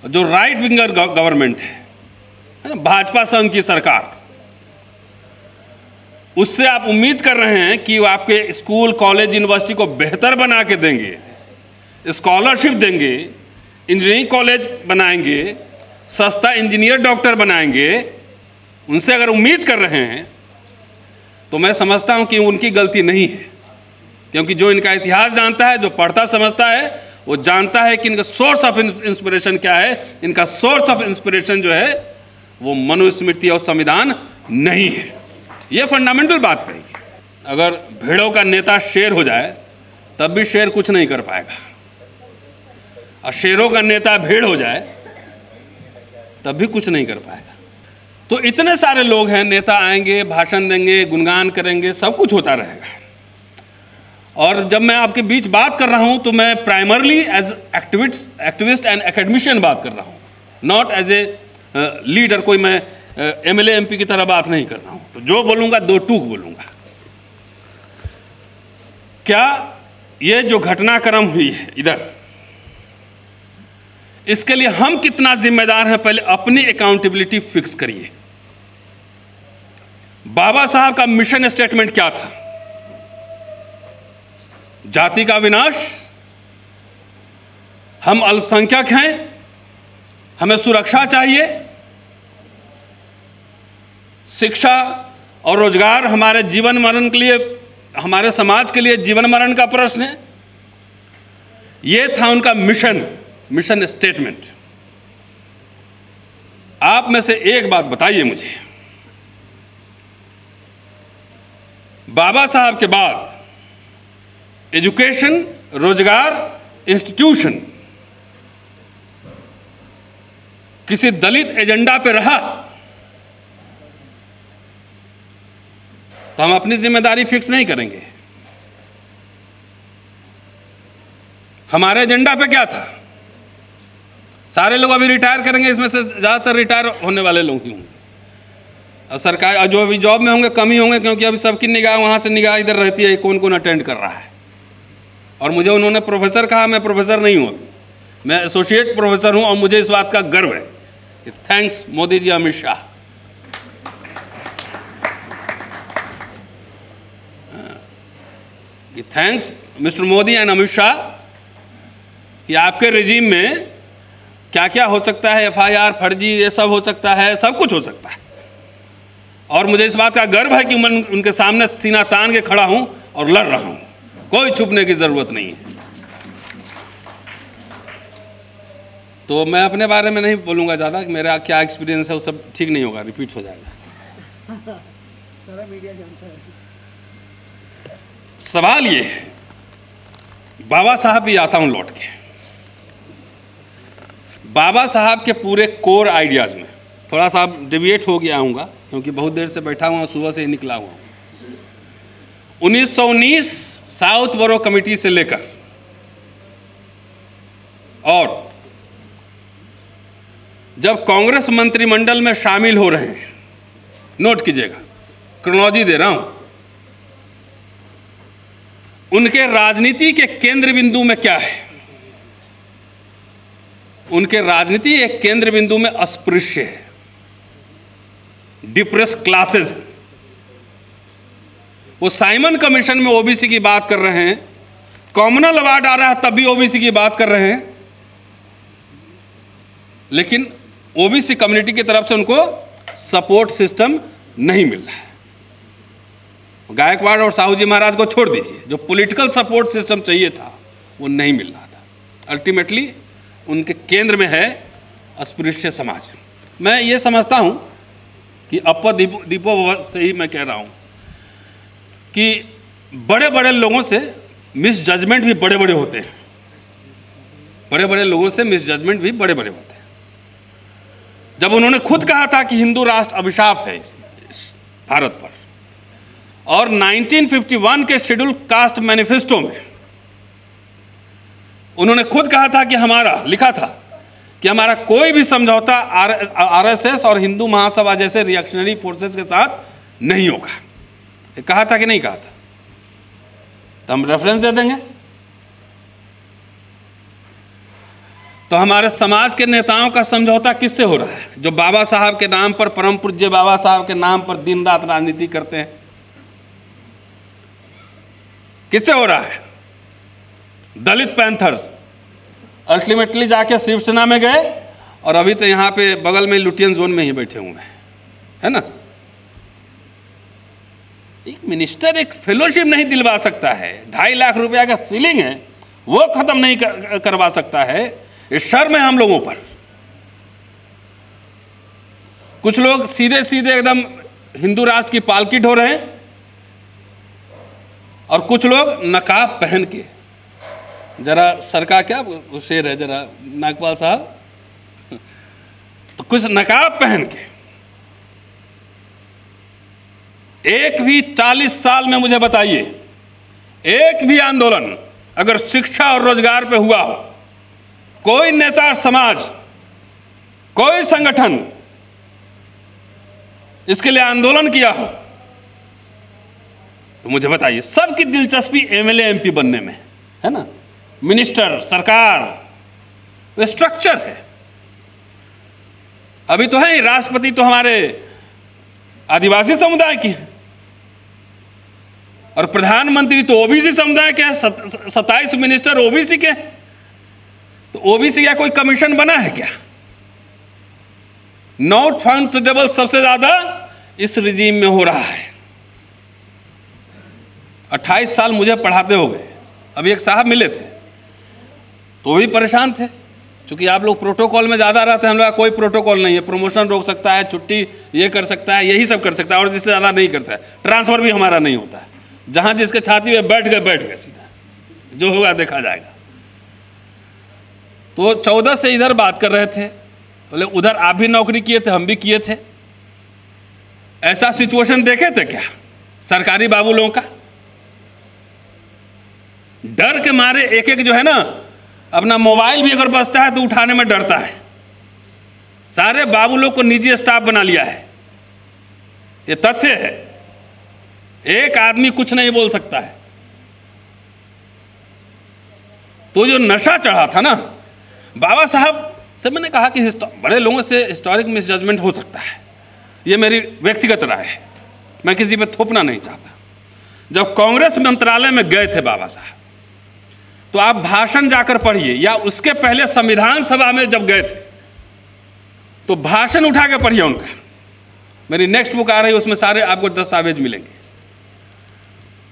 जो right winger government है ना, भाजपा संघ की सरकार, उससे आप उम्मीद कर रहे हैं कि वो आपके स्कूल, कॉलेज, यूनिवर्सिटी को बेहतर बना के देंगे, स्कॉलरशिप देंगे, इंजीनियरिंग कॉलेज बनाएंगे, सस्ता इंजीनियर डॉक्टर बनाएंगे। उनसे अगर उम्मीद कर रहे हैं तो मैं समझता हूं कि उनकी गलती नहीं है, क्योंकि जो इनका इतिहास जानता है, जो पढ़ता समझता है, वो जानता है कि इनका सोर्स ऑफ इंस्पिरेशन क्या है। इनका सोर्स ऑफ इंस्पिरेशन जो है वो मनुस्मृति और संविधान नहीं है। ये फंडामेंटल बात कही। अगर भेड़ों का नेता शेर हो जाए तब भी शेर कुछ नहीं कर पाएगा, और शेरों का नेता भेड़ हो जाए तब भी कुछ नहीं कर पाएगा। तो इतने सारे लोग हैं, नेता आएंगे, भाषण देंगे, गुणगान करेंगे, सब कुछ होता रहेगा। और जब मैं आपके बीच बात कर रहा हूं तो मैं primarily as activist and academician बात कर रहा हूं, नॉट एज ए लीडर। कोई मैं एमएलए एमपी की तरह बात नहीं कर रहा हूं। तो जो बोलूंगा दो टूक बोलूंगा। क्या ये जो घटनाक्रम हुई है इधर, इसके लिए हम कितना जिम्मेदार हैं, पहले अपनी अकाउंटेबिलिटी फिक्स करिए। बाबा साहब का मिशन स्टेटमेंट क्या था? जाति का विनाश, हम अल्पसंख्यक हैं, हमें सुरक्षा चाहिए, शिक्षा और रोजगार हमारे जीवन मरण के लिए, हमारे समाज के लिए जीवन मरण का प्रश्न है। यह था उनका मिशन स्टेटमेंट। आप में से एक बात बताइए मुझे, बाबा साहब के बाद एजुकेशन, रोजगार, इंस्टीट्यूशन किसी दलित एजेंडा पे रहा तो हम अपनी जिम्मेदारी फिक्स नहीं करेंगे। हमारे एजेंडा पे क्या था? सारे लोग अभी रिटायर करेंगे, इसमें से ज़्यादातर रिटायर होने वाले लोग ही होंगे, और सरकार जो अभी जॉब में होंगे कम ही होंगे, क्योंकि अभी सबकी निगाह वहाँ से निगाह इधर रहती है, कौन कौन अटेंड कर रहा है। और मुझे उन्होंने प्रोफेसर कहा, मैं प्रोफेसर नहीं हूँ अभी, मैं एसोसिएट प्रोफेसर हूँ, और मुझे इस बात का गर्व है। Thanks Modi ji, Amit Shah. Thanks mister Modi and Amit Shah कि आपके रिजीम में क्या क्या हो सकता है, एफआईआर, फर्जी, ये सब हो सकता है, सब कुछ हो सकता है। और मुझे इस बात का गर्व है कि मैं उनके सामने सीना तान के खड़ा हूं और लड़ रहा हूं, कोई छुपने की जरूरत नहीं है। तो मैं अपने बारे में नहीं बोलूंगा ज़्यादा कि मेरा क्या एक्सपीरियंस है, वो सब ठीक नहीं होगा, रिपीट हो जाएगा। सारा मीडिया जानता है। सवाल ये है, बाबा साहब भी आता हूं लौट के, बाबा साहब के पूरे कोर आइडियाज़ में थोड़ा सा डिविएट हो गया हूँगा, क्योंकि बहुत देर से बैठा हुआ, सुबह से ही निकला हुआ हूँ। 1919 साउथ बोरो कमेटी से लेकर और जब कांग्रेस मंत्रिमंडल में शामिल हो रहे हैं, नोट कीजिएगा, क्रोनोलॉजी दे रहा हूं, उनके राजनीति के केंद्र बिंदु में क्या है? उनके राजनीति एक केंद्र बिंदु में अस्पृश्य है, डिप्रेस क्लासेस। वो साइमन कमीशन में ओबीसी की बात कर रहे हैं, कॉमनल अवार्ड आ रहा है तब भी ओबीसी की बात कर रहे हैं, लेकिन ओबीसी कम्युनिटी की तरफ से उनको सपोर्ट सिस्टम नहीं मिल रहा है। गायकवाड़ और साहू जी महाराज को छोड़ दीजिए, जो पॉलिटिकल सपोर्ट सिस्टम चाहिए था वो नहीं मिल रहा था। अल्टीमेटली उनके केंद्र में है अस्पृश्य समाज। मैं ये समझता हूं कि अपर दीपो से ही मैं कह रहा हूं कि बड़े बड़े लोगों से मिस जजमेंट भी बड़े बड़े होते हैं, बड़े बड़े लोगों से मिस जजमेंट भी बड़े बड़े होते हैं। जब उन्होंने खुद कहा था कि हिंदू राष्ट्र अभिशाप है इस भारत पर, और 1951 के शेड्यूल कास्ट मैनिफेस्टो में उन्होंने खुद कहा था कि हमारा, लिखा था कि हमारा कोई भी समझौता आरएसएस और हिंदू महासभा जैसे रिएक्शनरी फोर्सेस के साथ नहीं होगा। ये कहा था कि नहीं कहा था? तो हम रेफरेंस दे देंगे। तो हमारे समाज के नेताओं का समझौता किससे हो रहा है, जो बाबा साहब के नाम पर, परम पूज्य बाबा साहब के नाम पर दिन रात राजनीति करते हैं? किससे हो रहा है? दलित पैंथर्स अल्टीमेटली जाके शिवसेना में गए और अभी तो यहाँ पे बगल में लुटियन जोन में ही बैठे हुए हैं, है ना। एक मिनिस्टर एक फेलोशिप नहीं दिलवा सकता है, 2.5 लाख रुपया का सीलिंग है वो खत्म नहीं करवा सकता है। ये शर्म है हम लोगों पर। कुछ लोग सीधे सीधे एकदम हिंदू राष्ट्र की पालकी ढो रहे हैं और कुछ लोग नकाब पहन के, जरा सर का क्या शेर है जरा नागपाल साहब, तो कुछ नकाब पहन के, एक भी 40 साल में मुझे बताइए एक भी आंदोलन अगर शिक्षा और रोजगार पे हुआ हो, कोई नेता समाज, कोई संगठन इसके लिए आंदोलन किया हो तो मुझे बताइए। सबकी दिलचस्पी एमएलए एमपी बनने में है ना, मिनिस्टर, सरकार, वो स्ट्रक्चर है। अभी तो है राष्ट्रपति तो हमारे आदिवासी समुदाय की है और प्रधानमंत्री तो ओबीसी समुदाय के हैं, 27 मिनिस्टर ओबीसी के हैं। तो ओबीसी का कोई कमीशन बना है क्या? नॉट फाउंड सुटेबल सबसे ज्यादा इस रिजीम में हो रहा है। 28 साल मुझे पढ़ाते हो गए। अभी एक साहब मिले थे तो भी परेशान थे, क्योंकि आप लोग प्रोटोकॉल में ज़्यादा रहते हैं, हम लोग का कोई प्रोटोकॉल नहीं है। प्रमोशन रोक सकता है, छुट्टी ये कर सकता है, यही सब कर सकता है और जिससे ज़्यादा नहीं कर सकता है। ट्रांसफ़र भी हमारा नहीं होता है, जहाँ जिसके छाती में बैठ गए सीधा, जो होगा देखा जाएगा। तो 14 से इधर बात कर रहे थे, बोले उधर आप भी नौकरी किए थे, हम भी किए थे। ऐसा सिचुएशन देखे थे क्या सरकारी बाबू लोगों का? डर के मारे एक एक जो है ना, अपना मोबाइल भी अगर बजता है तो उठाने में डरता है। सारे बाबू लोग को निजी स्टाफ बना लिया है, ये तथ्य है। एक आदमी कुछ नहीं बोल सकता है। तो जो नशा चढ़ा था ना, बाबा साहब से मैंने कहा कि बड़े लोगों से हिस्टोरिक मिसजजमेंट हो सकता है, ये मेरी व्यक्तिगत राय है, मैं किसी पे थोपना नहीं चाहता। जब कांग्रेस मंत्रालय में गए थे बाबा साहब, तो आप भाषण जाकर पढ़िए, या उसके पहले संविधान सभा में जब गए थे तो भाषण उठा के पढ़िए उनका। मेरी नेक्स्ट बुक आ रही है, उसमें सारे आपको दस्तावेज मिलेंगे।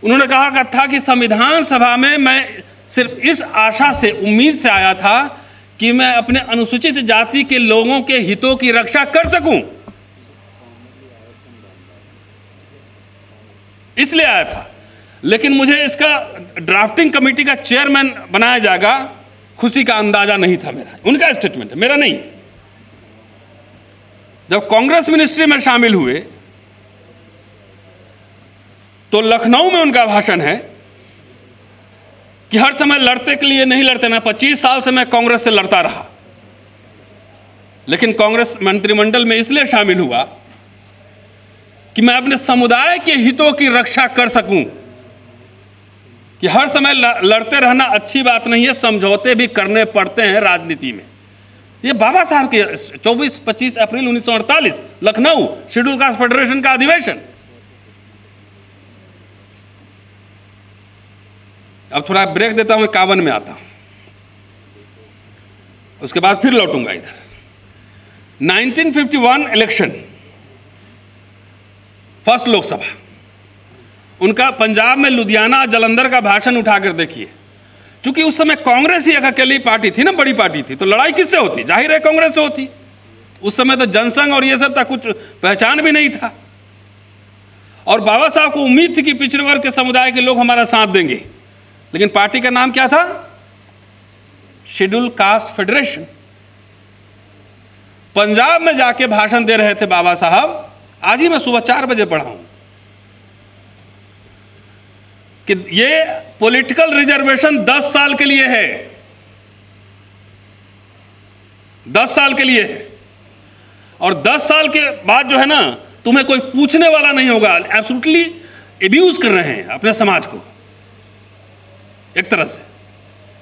उन्होंने कहा था कि संविधान सभा में मैं सिर्फ इस आशा से, उम्मीद से आया था कि मैं अपने अनुसूचित जाति के लोगों के हितों की रक्षा कर सकूं, इसलिए आया था। लेकिन मुझे इसका ड्राफ्टिंग कमेटी का चेयरमैन बनाया जाएगा, खुशी का अंदाजा नहीं था मेरा। उनका स्टेटमेंट है, मेरा नहीं। जब कांग्रेस मिनिस्ट्री में शामिल हुए तो लखनऊ में उनका भाषण है कि हर समय लड़ते के लिए नहीं लड़ते ना, 25 साल से मैं कांग्रेस से लड़ता रहा, लेकिन कांग्रेस मंत्रिमंडल में इसलिए शामिल हुआ कि मैं अपने समुदाय के हितों की रक्षा कर सकूं। कि हर समय लड़ते रहना अच्छी बात नहीं है, समझौते भी करने पड़ते हैं राजनीति में। ये बाबा साहब के 24-25 अप्रैल 1948 लखनऊ शेड्यूल कास्ट फेडरेशन का अधिवेशन। अब थोड़ा ब्रेक देता हूं, 51 में आता हूं, उसके बाद फिर लौटूंगा इधर। 1951 इलेक्शन, फर्स्ट लोकसभा, उनका पंजाब में लुधियाना जलंधर का भाषण उठाकर देखिए। क्योंकि उस समय कांग्रेस ही एक अकेली पार्टी थी ना, बड़ी पार्टी थी, तो लड़ाई किससे होती? जाहिर है कांग्रेस से होती। उस समय तो जनसंघ और ये सब था, कुछ पहचान भी नहीं था। और बाबा साहब को उम्मीद थी कि पिछड़े वर्ग के समुदाय के लोग हमारा साथ देंगे, लेकिन पार्टी का नाम क्या था? Schedule caste federation. पंजाब में जाके भाषण दे रहे थे बाबा साहब। आज ही मैं सुबह 4 बजे पढ़ा हूं कि ये पॉलिटिकल रिजर्वेशन 10 साल के लिए है, 10 साल के लिए है। और 10 साल के बाद जो है ना, तुम्हें कोई पूछने वाला नहीं होगा। एब्सोल्युटली एब्यूज कर रहे हैं अपने समाज को एक तरह से,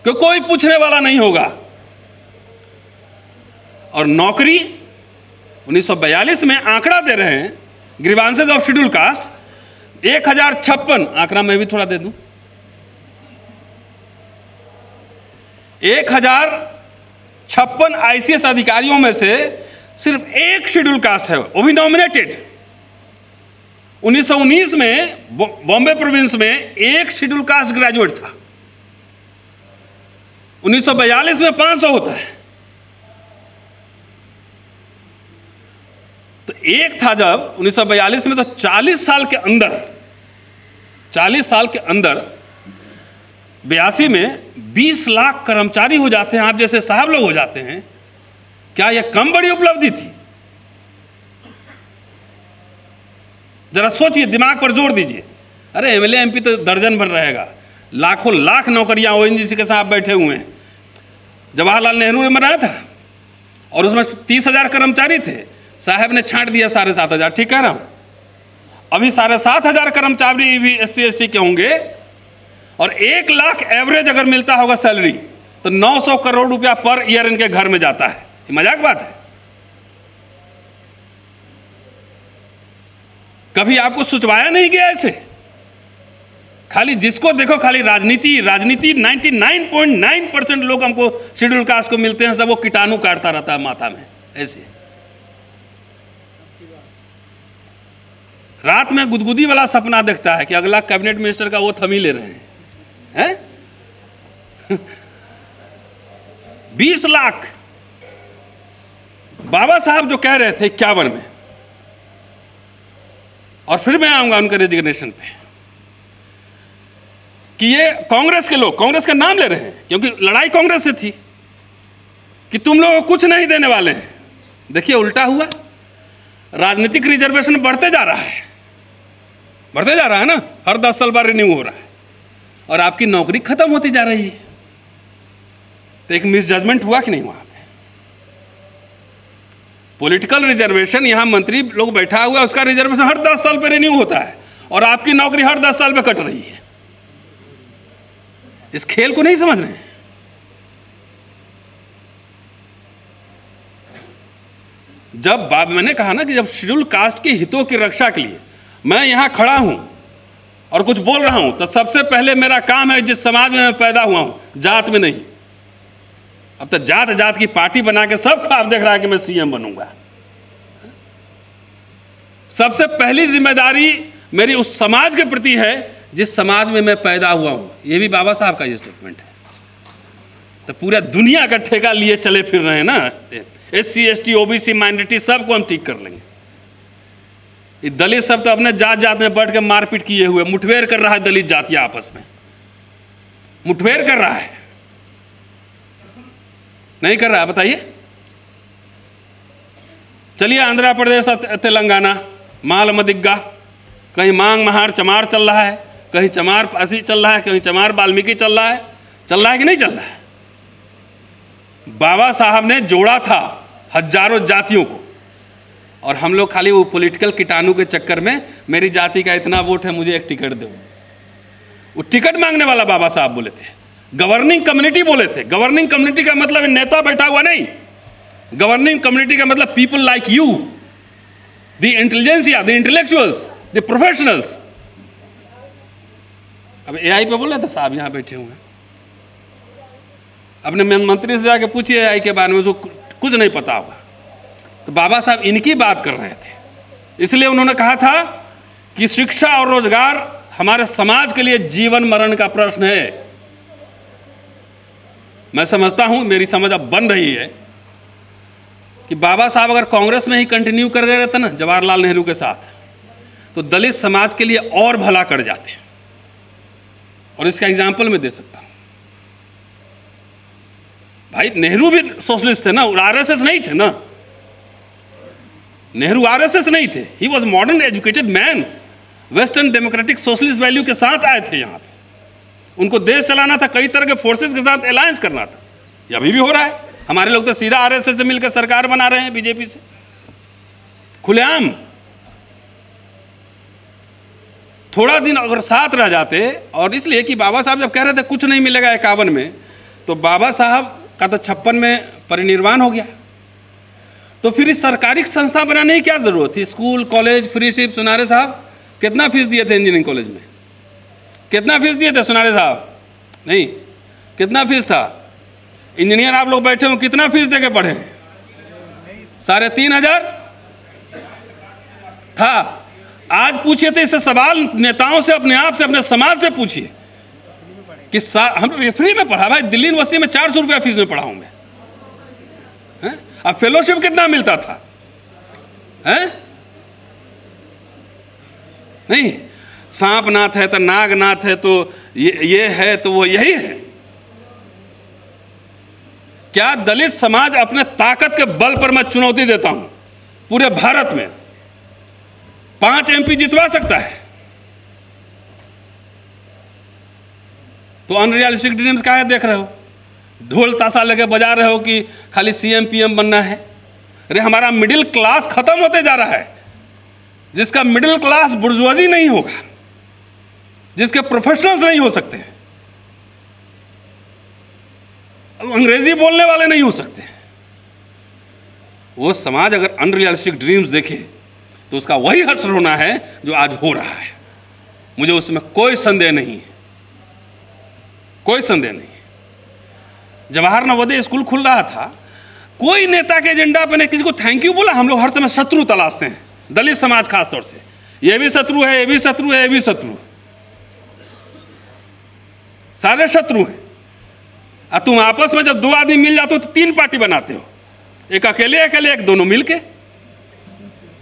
कि कोई पूछने वाला नहीं होगा। और नौकरी 1942 में आंकड़ा दे रहे हैं ग्रीवांसेस ऑफ शेड्यूल कास्ट 1056, आंकड़ा मैं भी थोड़ा दे दूं, 1056 ICS अधिकारियों में से सिर्फ एक शेड्यूल कास्ट है, वो भी नॉमिनेटेड। 1919 में बॉम्बे प्रोविंस में एक शेड्यूल कास्ट ग्रेजुएट था, 1942 में 500 होता है। तो एक था जब 1942 में, तो 40 साल के अंदर 82 में 20 लाख कर्मचारी हो जाते हैं, आप जैसे साहब लोग हो जाते हैं। क्या यह कम बड़ी उपलब्धि थी? जरा सोचिए, दिमाग पर जोर दीजिए। अरे एमएलए एमपी तो दर्जन भर रहेगा, लाखों लाख नौकरियां ओएनजीसी के साथ बैठे हुए हैं। जवाहरलाल नेहरू ने बनाया था और उसमें 30,000 कर्मचारी थे, साहब ने छांट दिया 7,500। ठीक कह रहा हूं? अभी 7,500 कर्मचारी भी SC ST के होंगे और 1 लाख एवरेज अगर मिलता होगा सैलरी, तो 900 करोड़ रुपया पर ईयर इनके घर में जाता है। ये मजाक बात है? कभी आपको सोचवाया नहीं गया ऐसे? खाली जिसको देखो खाली राजनीति 99.9% लोग हमको शेड्यूल कास्ट को मिलते हैं, सब वो कीटाणु काटता रहता है माथा में। ऐसे रात में गुदगुदी वाला सपना देखता है कि अगला कैबिनेट मिनिस्टर का वो थम ही ले रहे हैं। 20 लाख बाबा साहब जो कह रहे थे 51 में, और फिर मैं आऊंगा उनके रेजिग्नेशन पे, कि ये कांग्रेस के लोग कांग्रेस का नाम ले रहे हैं क्योंकि लड़ाई कांग्रेस से थी कि तुम लोग कुछ नहीं देने वाले हैं। देखिए उल्टा हुआ, राजनीतिक रिजर्वेशन बढ़ते जा रहा है ना, हर 10 साल बाद रिन्यू हो रहा है, और आपकी नौकरी खत्म होती जा रही है। तो एक मिसजजमेंट हुआ कि नहीं हुआ? पॉलिटिकल रिजर्वेशन, यहां मंत्री लोग बैठा हुआ है, उसका रिजर्वेशन हर 10 साल पे रिन्यू होता है और आपकी नौकरी हर 10 साल पे कट रही है। इस खेल को नहीं समझ रहे हैं। जब मैंने कहा ना कि जब शेड्यूल कास्ट के हितों की रक्षा के लिए मैं यहां खड़ा हूं और कुछ बोल रहा हूं, तो सबसे पहले मेरा काम है जिस समाज में मैं पैदा हुआ हूं, जात में नहीं। अब तो जात की पार्टी बना के सब ख्वाब देख रहा है कि मैं CM बनूंगा। सबसे पहली जिम्मेदारी मेरी उस समाज के प्रति है जिस समाज में मैं पैदा हुआ हूं। यह भी बाबा साहब का ये स्टेटमेंट है। तो पूरा दुनिया का ठेका लिए चले फिर रहे हैं ना, SC ST OBC माइनॉरिटी सबको हम ठीक कर लेंगे। ये दलित सब तो अपने जात में बैठ के मारपीट किए हुए, मुठभेड़ कर रहा है दलित जातियां आपस में, मुठभेड़ कर रहा है। नहीं कर रहा है? बताइए। चलिए आंध्र प्रदेश तेलंगाना माल मदिग्गा, कहीं मांग महार चमार चल रहा है, कहीं चमार पासी चल रहा है, कहीं चमार वाल्मीकि चल रहा है कि नहीं चल रहा है? बाबा साहब ने जोड़ा था हजारों जातियों को, और हम लोग खाली वो पॉलिटिकल कीटाणु के चक्कर में मेरी जाति का इतना वोट है, मुझे एक टिकट दो। वो टिकट मांगने वाला बाबा साहब बोले थे, गवर्निंग कम्युनिटी बोले थे। गवर्निंग कम्युनिटी का मतलब नेता बैठा हुआ नहीं, गवर्निंग कम्युनिटी का मतलब people like you, the intelligentsia, the intellectuals, the professionals. अब AI पे बोल रहे थे साहब, यहां बैठे हुए हैं, अपने मंत्री से जाके पूछिए AI के बारे में, उसको कुछ नहीं पता होगा। तो बाबा साहब इनकी बात कर रहे थे, इसलिए उन्होंने कहा था कि शिक्षा और रोजगार हमारे समाज के लिए जीवन मरण का प्रश्न है। मैं समझता हूं, मेरी समझ अब बन रही है कि बाबा साहब अगर कांग्रेस में ही कंटिन्यू कर रहे रहते ना जवाहरलाल नेहरू के साथ, तो दलित समाज के लिए और भला कर जाते। और इसका एग्जाम्पल मैं दे सकता हूं। भाई नेहरू भी सोशलिस्ट थे ना, RSS नहीं थे ना। नेहरू RSS नहीं थे, he was modern educated man, western democratic socialist value के साथ आए थे यहाँ पे। उनको देश चलाना था, कई तरह के फोर्सेस के साथ अलायंस करना था। ये अभी भी हो रहा है। हमारे लोग तो सीधा RSS से मिलकर सरकार बना रहे हैं, बीजेपी से खुलेआम। थोड़ा दिन अगर साथ रह जाते, और इसलिए कि बाबा साहब जब कह रहे थे कुछ नहीं मिलेगा 51 में, तो बाबा साहब का तो 56 में परिनिर्वाण हो गया। तो फिर इस सरकारी संस्था बनाने की क्या जरूरत थी? School college freeship. सुनारे साहब कितना फीस दिए थे इंजीनियरिंग कॉलेज में? कितना फीस दिए थे सुनारे साहब? नहीं, कितना फीस था? इंजीनियर आप लोग बैठे हो, कितना फीस देके पढ़े? 3,500 था। आज पूछिए तो इससे सवाल नेताओं से, अपने आप से, अपने समाज से पूछिए कि हम फ्री में पढ़ा। भाई दिल्ली यूनिवर्सिटी में 400 रुपया फीस में पढ़ा हूं मैं। अब फेलोशिप कितना मिलता था? है नहीं, सांपनाथ है तो नागनाथ है, तो ये है तो वो यही है। क्या दलित समाज अपने ताकत के बल पर मैं चुनौती देता हूं, पूरे भारत में 5 MP जितवा सकता है? तो अनरियलिस्टिक ड्रीम्स क्या है देख रहे हो? ढोल ताशा लेके बजा रहे हो कि खाली CM PM बनना है। अरे हमारा मिडिल क्लास खत्म होते जा रहा है। जिसका मिडिल क्लास बुर्जुआजी नहीं होगा, जिसके प्रोफेशनल्स नहीं हो सकते, अंग्रेजी बोलने वाले नहीं हो सकते, वो समाज अगर अनरियलिस्टिक ड्रीम्स देखे तो उसका वही हश्र होना है जो आज हो रहा है। मुझे उसमें कोई संदेह नहीं, कोई संदेह नहीं। जवाहर नवोदय स्कूल खुल रहा था, कोई नेता के एजेंडा पे नहीं किसी को थैंक यू बोला। हम लोग हर समय शत्रु तलाशते हैं, दलित समाज खासतौर से। ये भी शत्रु है, ये भी शत्रु है, ये भी शत्रु, सारे शत्रु हैं। अब तुम आपस में जब 2 आदमी मिल जाते हो तो 3 पार्टी बनाते हो, एक अकेले अकेले, एक दोनों मिलके।